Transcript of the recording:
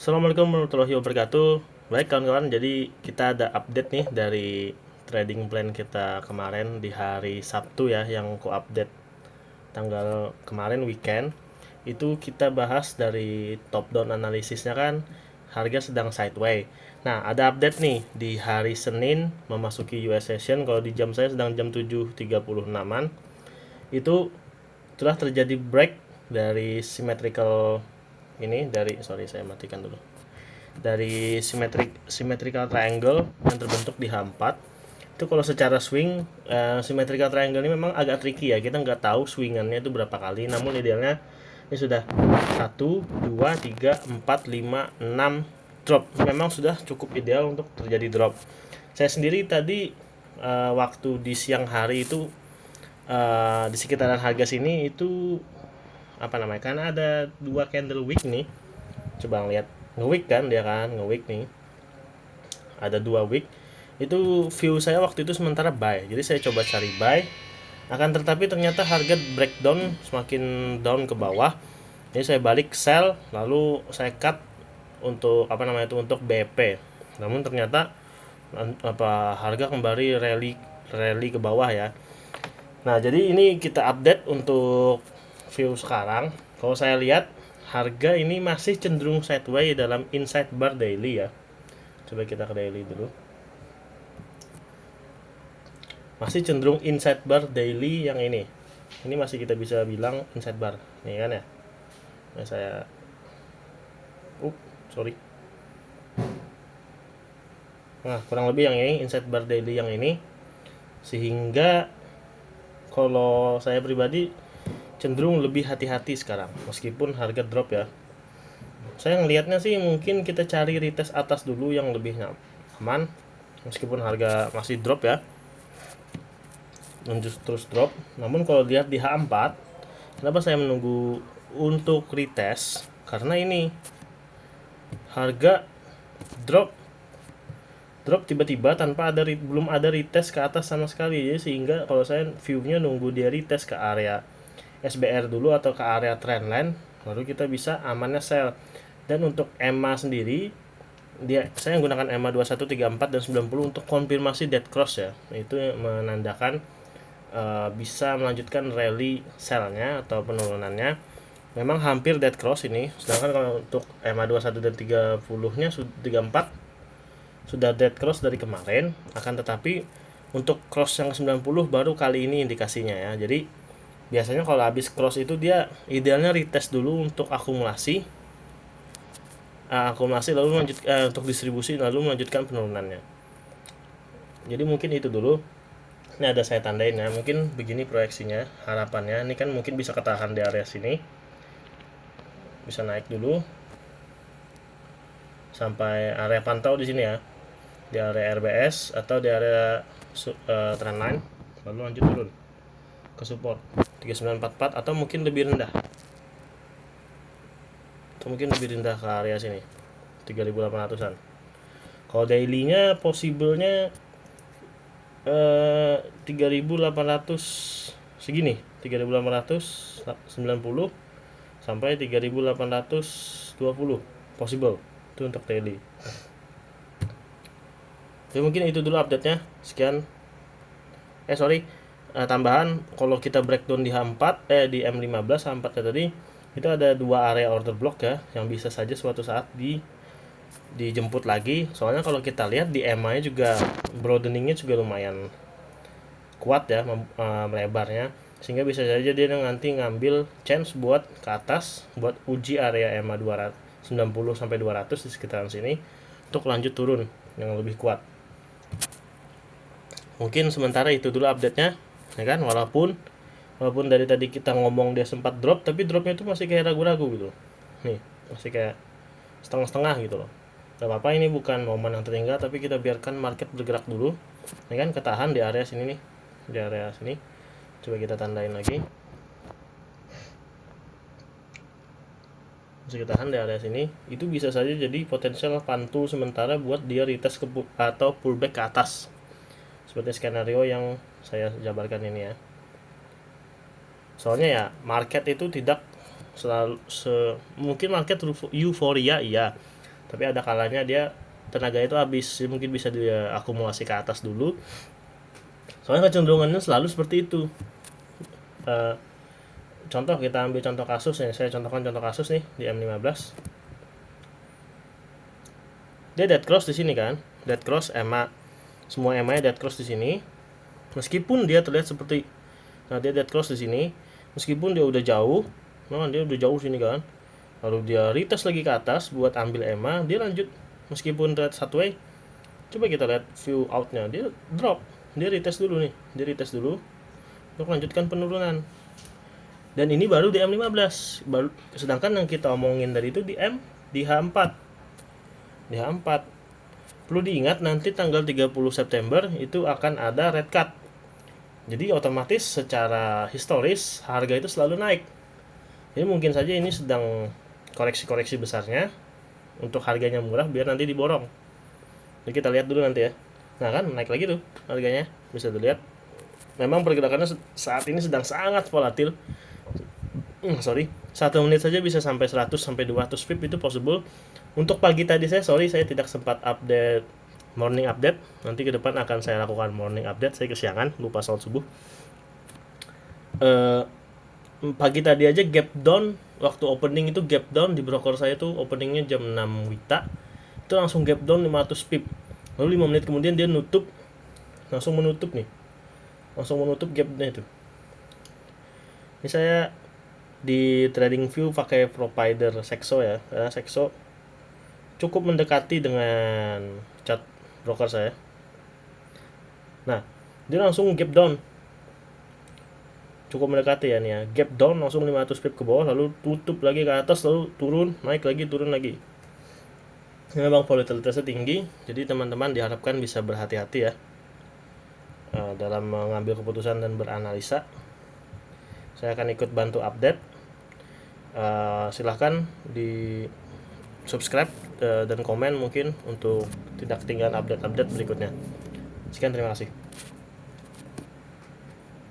Assalamualaikum warahmatullahi wabarakatuh. Baik kawan-kawan, jadi kita ada update nih dari trading plan kita kemarin di hari Sabtu ya, yang ku update tanggal kemarin weekend. Itu kita bahas dari top down analisisnya kan, harga sedang sideways. Nah, ada update nih di hari Senin memasuki US session. Kalau di jam saya sedang jam 7.36an. Itu telah terjadi break dari symmetrical ini dari sorry saya matikan dulu dari symmetrical triangle yang terbentuk di H4. Itu kalau secara swing, symmetrical triangle ini memang agak tricky ya, kita nggak tahu swingannya itu berapa kali, namun idealnya ini sudah 1 2 3 4 5 6 drop, memang sudah cukup ideal untuk terjadi drop. Saya sendiri tadi waktu di siang hari itu di sekitaran harga sini itu apa namanya, karena ada dua candle wick nih, coba lihat nge-wick kan, dia kan nge-wick nih, ada dua wick. Itu view saya waktu itu sementara buy, jadi saya coba cari buy, akan tetapi ternyata harga breakdown semakin down ke bawah, jadi saya balik sell, lalu saya cut untuk apa namanya itu, untuk BP. Namun ternyata harga kembali rally rally ke bawah ya. Nah, jadi ini kita update untuk view sekarang. Kalau saya lihat harga ini masih cenderung sideways dalam inside bar daily ya. Coba kita ke daily dulu. Masih cenderung inside bar daily yang ini. Ini masih kita bisa bilang inside bar. Nih kan ya. Nah, saya sorry. Nah, kurang lebih yang ini inside bar daily yang ini. Sehingga kalau saya pribadi cenderung lebih hati-hati sekarang meskipun harga drop ya. Saya ngelihatnya sih mungkin kita cari retest atas dulu yang lebih aman, meskipun harga masih drop ya, lanjut terus drop. Namun kalau lihat di H4, kenapa saya menunggu untuk retest, karena ini harga drop tiba-tiba tanpa ada belum ada retest ke atas sama sekali, jadi sehingga kalau saya viewnya nunggu dia retest ke area SBR dulu atau ke area trendline, baru kita bisa amannya sell. Dan untuk EMA sendiri, saya menggunakan EMA 2134 dan 90 untuk konfirmasi dead cross ya. Itu menandakan bisa melanjutkan rally sell-nya atau penurunannya. Memang hampir dead cross ini. Sedangkan kalau untuk EMA 21 dan 30-nya 34 sudah dead cross dari kemarin, akan tetapi untuk cross yang 90 baru kali ini indikasinya ya. Jadi biasanya kalau habis cross itu dia idealnya retest dulu untuk akumulasi lalu untuk distribusi lalu melanjutkan penurunannya. Jadi mungkin itu dulu. Ini ada saya tandain ya, mungkin begini proyeksinya, harapannya ini kan mungkin bisa ketahan di area sini, bisa naik dulu sampai area pantau di sini ya, di area RBS atau di area trendline, lalu lanjut turun ke support 3944 atau mungkin lebih rendah, ke area sini 3800-an. Kalau daily-nya possible-nya 3800 segini, 3890 sampai 3820 possible itu untuk daily. Jadi mungkin itu dulu update-nya. Sekian. Tambahan, kalau kita breakdown di H4 di M15 H4 ya tadi, itu ada dua area order block ya yang bisa saja suatu saat dijemput lagi. Soalnya kalau kita lihat di EMA-nya juga broadeningnya juga lumayan kuat ya, melebarnya, sehingga bisa saja dia nanti ngambil chance buat ke atas, buat uji area EMA 290 sampai 200 di sekitaran sini untuk lanjut turun yang lebih kuat. Mungkin sementara itu dulu update-nya ya kan, walaupun dari tadi kita ngomong dia sempat drop, tapi dropnya itu masih kayak ragu-ragu gitu nih, masih kayak setengah-setengah gitu loh. Gak apa-apa, ini bukan momen yang tertinggal, tapi kita biarkan market bergerak dulu ya kan, ketahan di area sini nih, di area sini. Coba kita tandain lagi, masih ketahan di area sini. Itu bisa saja jadi potensial pantul sementara buat dia retest atau pullback ke atas, seperti skenario yang saya jabarkan ini ya. Soalnya ya market itu tidak selalu mungkin market euforia iya, tapi ada kalanya dia tenaga itu habis, mungkin bisa dia akumulasi ke atas dulu. Soalnya kecenderungannya selalu seperti itu. Eh, Contoh, kita ambil contoh kasus ya, saya contohkan contoh kasus nih di M15. Dia dead cross di sini kan, dead cross EMA, semua EMA-nya dead cross di sini. Meskipun dia terlihat seperti, nah dia dead cross di sini, meskipun dia udah jauh, nah dia udah jauh sini kan, lalu dia retest lagi ke atas buat ambil EMA, dia lanjut meskipun red satu way. Coba kita lihat view outnya, dia drop, dia retest dulu nih, dia retest dulu untuk lanjutkan penurunan. Dan ini baru di M15, baru, sedangkan yang kita omongin tadi itu di H4. Di H4 perlu diingat nanti tanggal 30 September itu akan ada red cut. Jadi otomatis secara historis harga itu selalu naik. Jadi mungkin saja ini sedang koreksi-koreksi besarnya untuk harganya murah biar nanti diborong. Jadi kita lihat dulu nanti ya. Nah kan naik lagi tuh harganya, bisa dilihat. Memang pergerakannya saat ini sedang sangat volatil. 1 menit saja bisa sampai 100 sampai 200 pip, itu possible. Untuk pagi tadi saya tidak sempat update morning update. Nanti ke depan akan saya lakukan morning update. Saya kesiangan, lupa sholat subuh. Pagi tadi aja gap down, waktu opening itu gap down di broker saya tuh openingnya jam 6 WITA. Itu langsung gap down 500 pip. Lalu 5 menit kemudian dia nutup, langsung menutup nih. Langsung menutup gapnya itu. Ini saya di TradingView pakai provider Sexo ya, karena Sexo cukup mendekati dengan chart broker saya. Nah, dia langsung gap down, cukup mendekati ya nih ya, gap down langsung 500 pip ke bawah, lalu tutup lagi ke atas, lalu turun, naik lagi, turun lagi. Ini memang volatilitasnya tinggi, jadi teman-teman diharapkan bisa berhati-hati ya dalam mengambil keputusan dan beranalisa. Saya akan ikut bantu update. Silahkan di subscribe dan komen mungkin untuk tidak ketinggalan update-update berikutnya. Sekian, terima kasih.